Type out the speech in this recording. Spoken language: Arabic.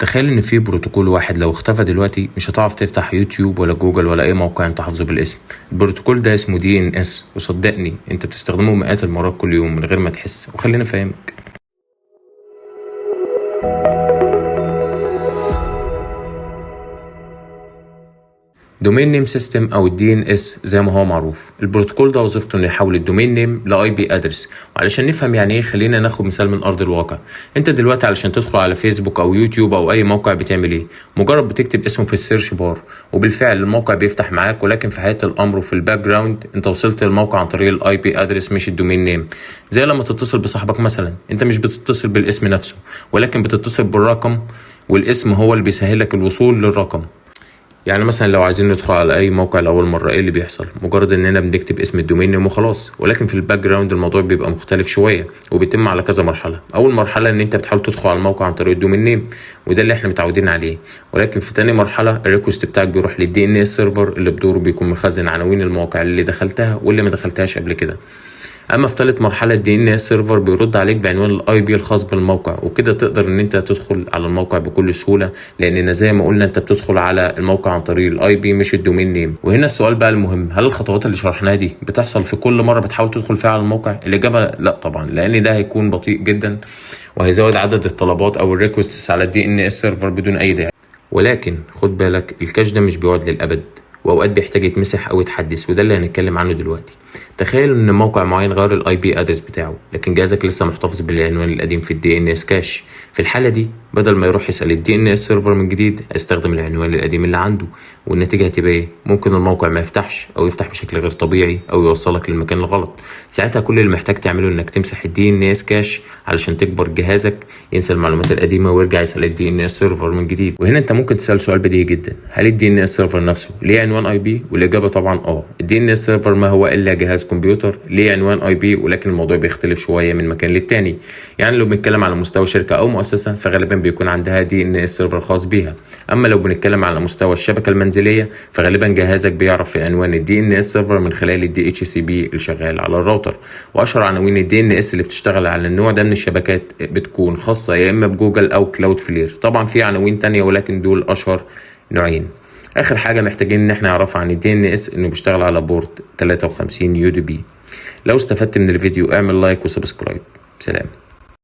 تخيل ان في بروتوكول واحد لو اختفى دلوقتي مش هتعرف تفتح يوتيوب ولا جوجل ولا اي موقع انت حافظه بالاسم. البروتوكول ده اسمه DNS، وصدقني انت بتستخدمه مئات المرات كل يوم من غير ما تحس. وخلينا فاهمك، دومين نيم سيستم او DNS زي ما هو معروف. البروتوكول ده وظيفته انه يحول الدومين نيم لاي بي ادرس. وعلشان نفهم يعني ايه خلينا ناخد مثال من ارض الواقع. انت دلوقتي علشان تدخل على فيسبوك او يوتيوب او اي موقع بتعمل ايه؟ مجرد بتكتب اسمه في السيرش بار وبالفعل الموقع بيفتح معاك، ولكن في حقيقة الامر وفي الباك جراوند انت وصلت للموقع عن طريق الاي بي ادرس مش الدومين نيم. زي لما تتصل بصاحبك مثلا، انت مش بتتصل بالاسم نفسه ولكن بتتصل بالرقم، والاسم هو اللي بيسهلك الوصول للرقم. يعني مثلا لو عايزين ندخل على اي موقع لاول مره، ايه اللي بيحصل؟ مجرد اننا بنكتب اسم الدومين نيم وخلاص، ولكن في الباك جراوند الموضوع بيبقى مختلف شويه وبيتم على كذا مرحله. اول مرحله ان انت بتحاول تدخل على الموقع عن طريق الدومين نيم، وده اللي احنا متعودين عليه. ولكن في تاني مرحله الريكوست بتاعك بيروح للدي ان اس سيرفر اللي بدوره بيكون مخزن عناوين المواقع اللي دخلتها واللي ما دخلتهاش قبل كده. اما في ثالث مرحله الدي ان اس سيرفر بيرد عليك بعنوان الاي بي الخاص بالموقع، وكده تقدر ان انت تدخل على الموقع بكل سهوله، لاننا زي ما قلنا انت بتدخل على الموقع عن طريق الاي بي مش الدومين نيم. وهنا السؤال بقى المهم، هل الخطوات اللي شرحناها دي بتحصل في كل مره بتحاول تدخل فيها على الموقع؟ الاجابه لا طبعا، لان ده هيكون بطيء جدا وهيزود عدد الطلبات او الريكوستس على الدي ان اس سيرفر بدون اي داعي. ولكن خد بالك، الكاش ده مش بيقعد للابد، واوقات بيحتاج يتمسح او يتحدث، وده اللي هنتكلم عنه دلوقتي. تخيل ان موقع معين غير الاي بي ادرس بتاعه، لكن جهازك لسه محتفظ بالعنوان القديم في الدي ان اس كاش. في الحاله دي بدل ما يروح يسال الدي ان اس سيرفر من جديد، هيستخدم العنوان القديم اللي عنده، والنتيجه هتبقى ايه؟ ممكن الموقع ما يفتحش او يفتح بشكل غير طبيعي او يوصلك للمكان الغلط. ساعتها كل اللي محتاج تعمله انك تمسح الدي ان اس كاش علشان تكبر جهازك، ينسى المعلومات القديمه ويرجع يسال الدي ان اس سيرفر من جديد. وهنا انت ممكن تسال سؤال بديهي جدا، هل الدي ان اس سيرفر نفسه ليه عنوان اي بي؟ والاجابه طبعا الدي ان اس سيرفر ما هو الا جهاز كمبيوتر ليه عنوان اي بي، ولكن الموضوع بيختلف شويه من مكان للتاني. يعني لو بنتكلم على مستوى شركه او مؤسسه فغالبا بيكون عندها دي ان اس سيرفر خاص بيها. اما لو بنتكلم على مستوى الشبكه المنزليه فغالبا جهازك بيعرف في عنوان الدي ان اس سيرفر من خلال الدي اتش سي بي اللي شغال على الراوتر. واشهر عناوين الدي ان اس اللي بتشتغل على النوع ده من الشبكات بتكون خاصه يا اما بجوجل او كلاود فلير. طبعا في عناوين تانية ولكن دول اشهر نوعين. اخر حاجه محتاجين ان احنا نعرفها عن الدي ان اس انه بيشتغل على بورت 53 يو دي بي. لو استفدت من الفيديو اعمل لايك وسبسكرايب. سلام.